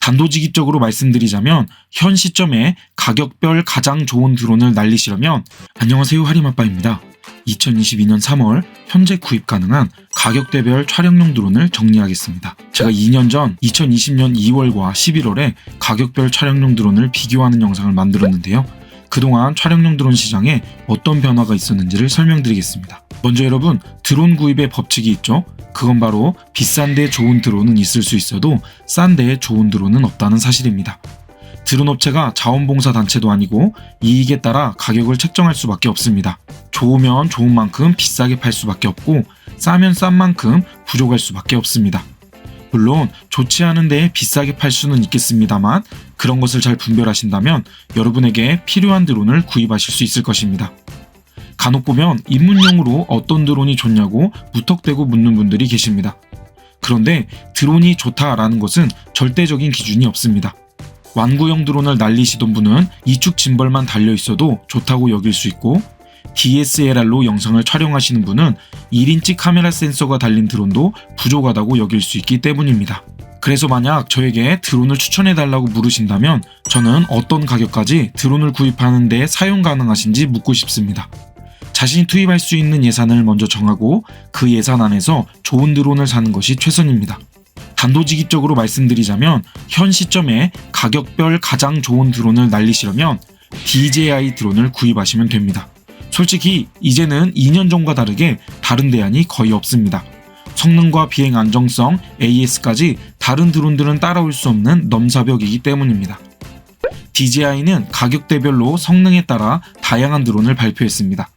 단도직입적으로 말씀드리자면 현 시점에 가격별 가장 좋은 드론을 날리시려면 안녕하세요, 하림아빠입니다. 2022년 3월 현재 구입 가능한 가격대별 촬영용 드론을 정리하겠습니다. 제가 2년 전 2020년 2월과 11월에 가격별 촬영용 드론을 비교하는 영상을 만들었는데요. 그동안 촬영용 드론 시장에 어떤 변화가 있었는지를 설명드리겠습니다. 먼저 여러분, 드론 구입의 법칙이 있죠? 그건 바로 비싼데 좋은 드론은 있을 수 있어도 싼데 좋은 드론은 없다는 사실입니다. 드론 업체가 자원봉사 단체도 아니고 이익에 따라 가격을 책정할 수밖에 없습니다. 좋으면 좋은 만큼 비싸게 팔 수밖에 없고 싸면 싼 만큼 부족할 수밖에 없습니다. 물론 좋지 않은데 비싸게 팔 수는 있겠습니다만 그런 것을 잘 분별하신다면 여러분에게 필요한 드론을 구입하실 수 있을 것입니다. 간혹 보면 입문용으로 어떤 드론이 좋냐고 무턱대고 묻는 분들이 계십니다. 그런데 드론이 좋다라는 것은 절대적인 기준이 없습니다. 완구형 드론을 날리시던 분은 이축 짐벌만 달려있어도 좋다고 여길 수 있고 DSLR로 영상을 촬영하시는 분은 1인치 카메라 센서가 달린 드론도 부족하다고 여길 수 있기 때문입니다. 그래서 만약 저에게 드론을 추천해달라고 물으신다면 저는 어떤 가격까지 드론을 구입하는 데 사용 가능하신지 묻고 싶습니다. 자신이 투입할 수 있는 예산을 먼저 정하고 그 예산 안에서 좋은 드론을 사는 것이 최선입니다. 단도직입적으로 말씀드리자면 현 시점에 가격별 가장 좋은 드론을 날리시려면 DJI 드론을 구입하시면 됩니다. 솔직히 이제는 2년 전과 다르게 다른 대안이 거의 없습니다. 성능과 비행 안정성, AS까지 다른 드론들은 따라올 수 없는 넘사벽이기 때문입니다. DJI는 가격대별로 성능에 따라 다양한 드론을 발표했습니다.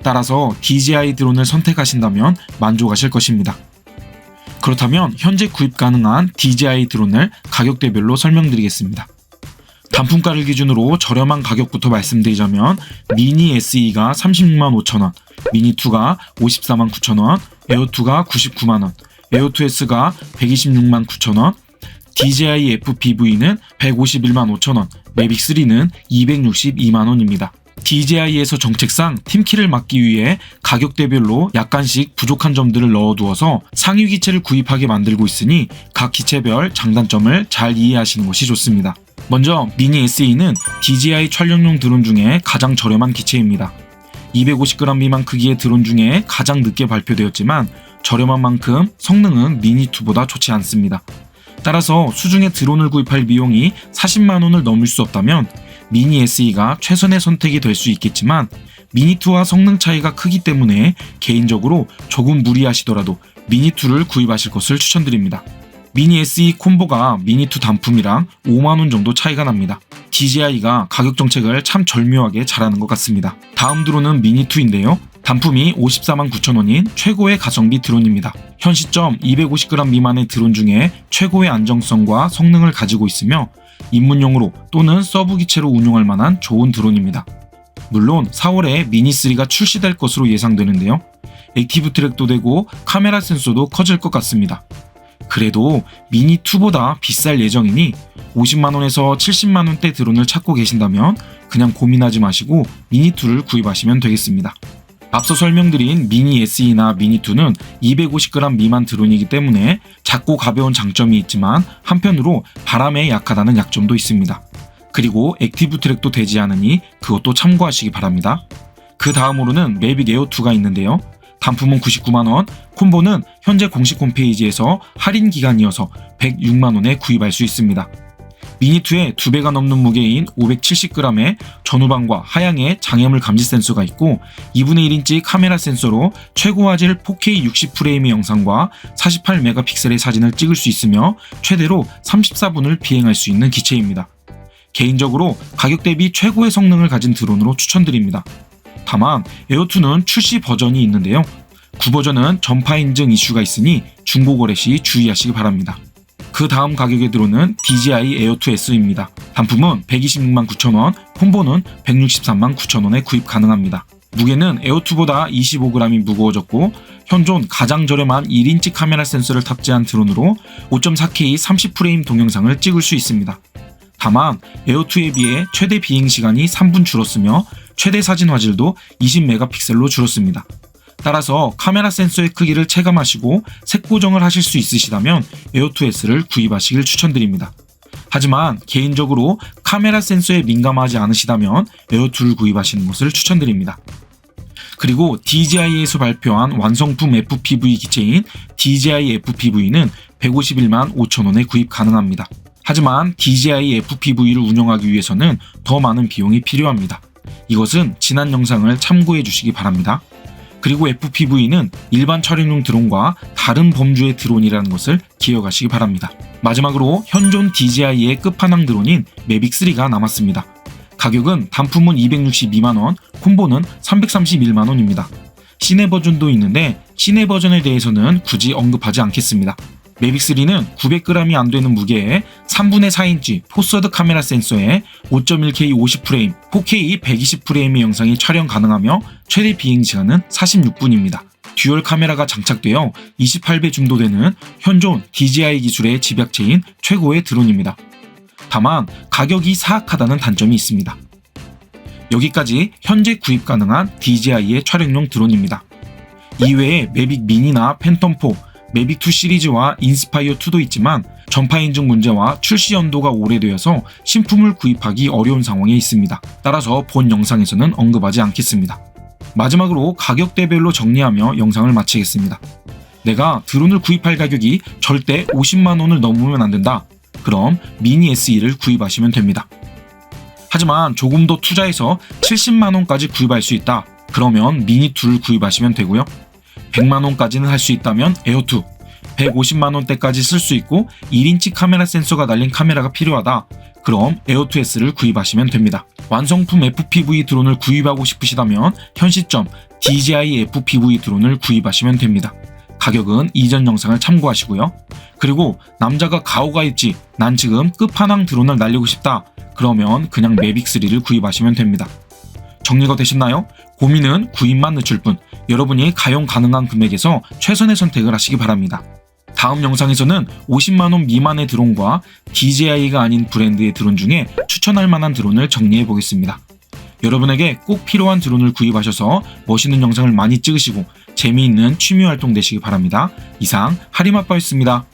따라서 DJI 드론을 선택하신다면 만족하실 것입니다. 그렇다면 현재 구입 가능한 DJI 드론을 가격대별로 설명드리겠습니다. 단품가를 기준으로 저렴한 가격부터 말씀드리자면 미니 SE가 36만 5천원, 미니2가 54만 9천원, 에어2가 99만원, 에어2S가 126만 9천원, DJI FPV는 151만 5천원, 매빅3는 262만원입니다. DJI에서 정책상 팀키를 막기 위해 가격대별로 약간씩 부족한 점들을 넣어두어서 상위 기체를 구입하게 만들고 있으니 각 기체별 장단점을 잘 이해하시는 것이 좋습니다. 먼저 미니 SE는 DJI 촬영용 드론 중에 가장 저렴한 기체입니다. 250g 미만 크기의 드론 중에 가장 늦게 발표되었지만 저렴한 만큼 성능은 미니2보다 좋지 않습니다. 따라서 수중에 드론을 구입할 비용이 40만원을 넘을 수 없다면 미니 SE가 최선의 선택이 될 수 있겠지만 미니2와 성능 차이가 크기 때문에 개인적으로 조금 무리하시더라도 미니2를 구입하실 것을 추천드립니다. 미니 SE 콤보가 미니2 단품이랑 5만원 정도 차이가 납니다. DJI가 가격 정책을 참 절묘하게 잘하는 것 같습니다. 다음 드론은 미니2인데요. 단품이 54만 9천원인 최고의 가성비 드론입니다. 현 시점 250g 미만의 드론 중에 최고의 안정성과 성능을 가지고 있으며 입문용으로 또는 서브 기체로 운용할 만한 좋은 드론입니다. 물론 4월에 미니3가 출시될 것으로 예상되는데요. 액티브 트랙도 되고 카메라 센서도 커질 것 같습니다. 그래도 미니2보다 비쌀 예정이니 50만원에서 70만원대 드론을 찾고 계신다면 그냥 고민하지 마시고 미니2를 구입하시면 되겠습니다. 앞서 설명드린 미니 SE나 미니2는 250g 미만 드론이기 때문에 작고 가벼운 장점이 있지만 한편으로 바람에 약하다는 약점도 있습니다. 그리고 액티브 트랙도 되지 않으니 그것도 참고하시기 바랍니다. 그 다음으로는 매빅 에어2가 있는데요. 단품은 99만원, 콤보는 현재 공식 홈페이지에서 할인 기간이어서 106만원에 구입할 수 있습니다. 미니2의 2배가 넘는 무게인 570g의 전후방과 하향의 장애물 감지 센서가 있고 2분의 1인치 카메라 센서로 최고 화질 4K 60프레임의 영상과 48메가픽셀의 사진을 찍을 수 있으며 최대로 34분을 비행할 수 있는 기체입니다. 개인적으로 가격 대비 최고의 성능을 가진 드론으로 추천드립니다. 다만 에어2는 출시 버전이 있는데요. 9버전은 전파 인증 이슈가 있으니 중고 거래 시 주의하시기 바랍니다. 그 다음 가격의 드론은 DJI 에어2S입니다. 단품은 126만 9천원, 콤보는 163만 9천원에 구입 가능합니다. 무게는 에어2보다 25g이 무거워졌고 현존 가장 저렴한 1인치 카메라 센서를 탑재한 드론으로 5.4K 30프레임 동영상을 찍을 수 있습니다. 다만 에어2에 비해 최대 비행시간이 3분 줄었으며 최대 사진 화질도 20메가픽셀로 줄었습니다. 따라서 카메라 센서의 크기를 체감하시고 색 보정을 하실 수 있으시다면 에어2S를 구입하시길 추천드립니다. 하지만 개인적으로 카메라 센서에 민감하지 않으시다면 에어2를 구입하시는 것을 추천드립니다. 그리고 DJI에서 발표한 완성품 FPV 기체인 DJI FPV는 151만 5천원에 구입 가능합니다. 하지만 DJI FPV를 운영하기 위해서는 더 많은 비용이 필요합니다. 이것은 지난 영상을 참고해 주시기 바랍니다. 그리고 FPV는 일반 촬영용 드론과 다른 범주의 드론이라는 것을 기억하시기 바랍니다. 마지막으로 현존 DJI의 끝판왕 드론인 매빅3가 남았습니다. 가격은 단품은 262만원, 콤보는 331만원입니다. 시내 버전도 있는데 시내 버전에 대해서는 굳이 언급하지 않겠습니다. 매빅3는 900g이 안되는 무게에 3분의 4인치 포서드 카메라 센서에 5.1K 50프레임, 4K 120프레임의 영상이 촬영 가능하며 최대 비행시간은 46분입니다. 듀얼 카메라가 장착되어 28배 정도 되는 현존 DJI 기술의 집약체인 최고의 드론입니다. 다만 가격이 사악하다는 단점이 있습니다. 여기까지 현재 구입 가능한 DJI의 촬영용 드론입니다. 이외에 매빅 미니나 팬텀4, 매빅2 시리즈와 인스파이어2도 있지만 전파 인증 문제와 출시 연도가 오래되어서 신품을 구입하기 어려운 상황에 있습니다. 따라서 본 영상에서는 언급하지 않겠습니다. 마지막으로 가격대별로 정리하며 영상을 마치겠습니다. 내가 드론을 구입할 가격이 절대 50만원을 넘으면 안된다. 그럼 미니 SE를 구입하시면 됩니다. 하지만 조금 더 투자해서 70만원까지 구입할 수 있다. 그러면 미니2를 구입하시면 되고요. 100만원까지는 할 수 있다면 에어2, 150만원대까지 쓸 수 있고 1인치 카메라 센서가 달린 카메라가 필요하다. 그럼 에어2S를 구입하시면 됩니다. 완성품 FPV 드론을 구입하고 싶으시다면 현 시점 DJI FPV 드론을 구입하시면 됩니다. 가격은 이전 영상을 참고하시고요. 그리고 남자가 가오가 있지, 난 지금 끝판왕 드론을 날리고 싶다. 그러면 그냥 매빅3를 구입하시면 됩니다. 정리가 되셨나요? 고민은 구입만 늦출 뿐, 여러분이 가용 가능한 금액에서 최선의 선택을 하시기 바랍니다. 다음 영상에서는 50만원 미만의 드론과 DJI가 아닌 브랜드의 드론 중에 추천할 만한 드론을 정리해 보겠습니다. 여러분에게 꼭 필요한 드론을 구입하셔서 멋있는 영상을 많이 찍으시고 재미있는 취미 활동 되시기 바랍니다. 이상 하림아빠였습니다.